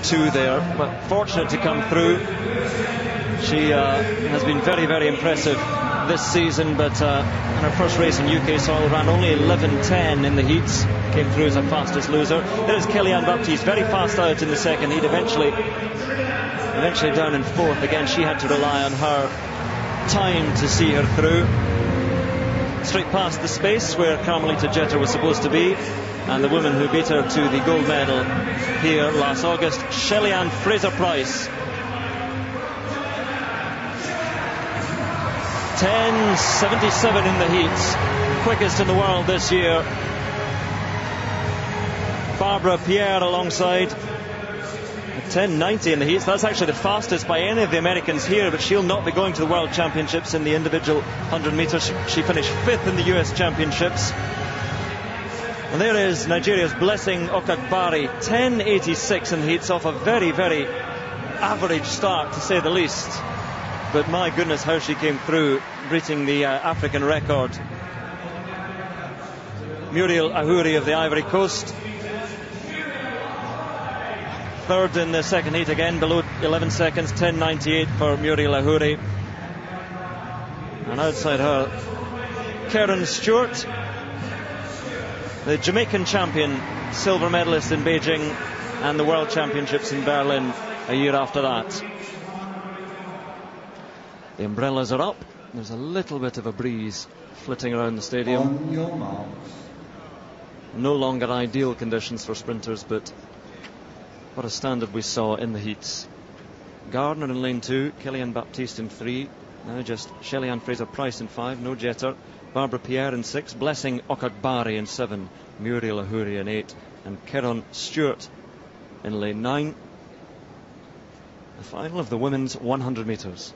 2 there, but fortunate to come through. She has been very, very impressive this season, but in her first race in UK soil ran only 11:10 in the heats, came through as her fastest loser. There's Shelly-Ann Baptiste, very fast out in the second heat, eventually down in 4th. Again, she had to rely on her time to see her through. Straight past the space where Carmelita Jeter was supposed to be, and the woman who beat her to the gold medal here last August, Shelly-Ann FRASER-PRYCE. 10:77 in the heats, quickest in the world this year. Barbara Pierre alongside, 10:90 in the heats. That's actually the fastest by any of the Americans here, but she'll not be going to the World Championships in the individual 100 metres. She finished 5th in the US Championships. And there is Nigeria's Blessing Okagbare, 10:86 in the heats, off a very, very average start, to say the least. But my goodness, how she came through, beating the African record. Murielle AHOURE of the Ivory Coast, 3rd in the second heat, again below 11 seconds, 10:98 for Murielle AHOURE. And outside her, Kerron Stewart, the Jamaican champion, silver medalist in Beijing and the World Championships in Berlin a year after that. The umbrellas are up. There's a little bit of a breeze flitting around the stadium. No longer ideal conditions for sprinters, but what a standard we saw in the heats. Gardner in lane 2, Shelly-Ann Baptiste in 3. Now just Shelly-Ann FRASER-PRYCE in 5, no Jeter. Barbara Pierre in 6, Blessing Okagbare in 7, Murielle AHOURE in 8, and Kerron Stewart in lane 9. The final of the women's 100 metres.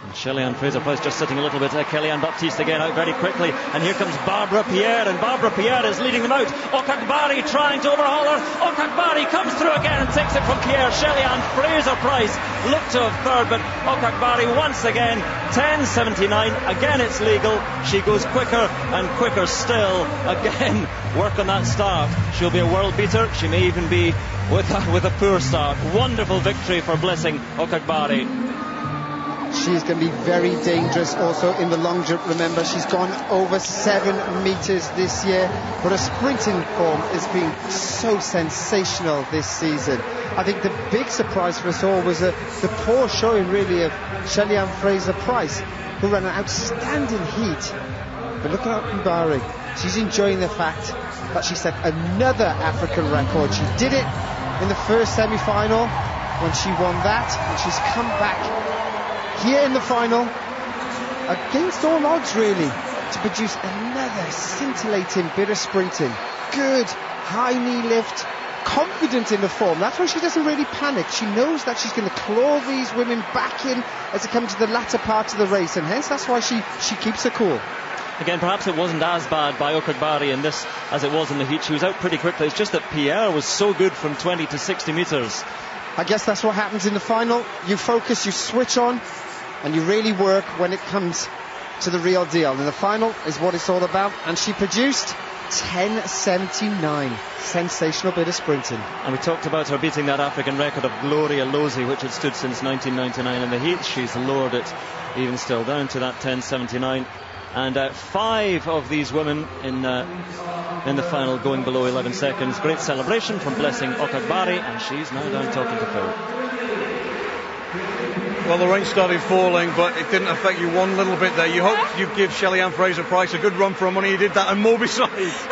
And Shelly-Ann FRASER-PRYCE just sitting a little bit. Shelly-Ann Baptiste again out very quickly, and here comes Barbara Pierre, and Barbara Pierre is leading them out. Okagbare trying to overhaul her. Okagbare comes through again and takes it from Pierre. Shelly-Ann FRASER-PRYCE looked to have 3rd, but Okagbare once again, 10:79. Again it's legal. She goes quicker and quicker still. Again, work on that start. She'll be a world beater. She may even be with a poor start. Wonderful victory for Blessing Okagbare. She's going to be very dangerous also in the long jump. Remember, she's gone over 7 meters this year, but her sprinting form has been so sensational this season. I think the big surprise for us all was the poor showing really of Shelly-Ann FRASER-PRYCE, who ran an outstanding heat. But look at Okagbare. She's enjoying the fact that she set another African record. She did it in the first semi-final when she won that, and she's come back here in the final against all odds really to produce another scintillating bit of sprinting. Good high knee lift, confident in the form. That's why she doesn't really panic. She knows that she's going to claw these women back in as it comes to the latter part of the race, and hence that's why she keeps her cool. Again, perhaps it wasn't as bad by Okagbare in this as it was in the heat. She was out pretty quickly. It's just that Pierre was so good from 20 to 60 metres. I guess that's what happens in the final. You focus, you switch on, and you really work when it comes to the real deal. And the final is what it's all about. And she produced 10:79. Sensational bit of sprinting. And we talked about her beating that African record of Gloria Losey, which had stood since 1999 in the heat. She's lowered it even still down to that 10:79. And 5 of these women in the final going below 11 seconds. Great celebration from Blessing Okagbare, and she's now down talking to Phil. Well, the rain started falling, but it didn't affect you one little bit there. You hoped you'd give Shelly-Ann FRASER-PRYCE a good run for her money. You did that and more besides.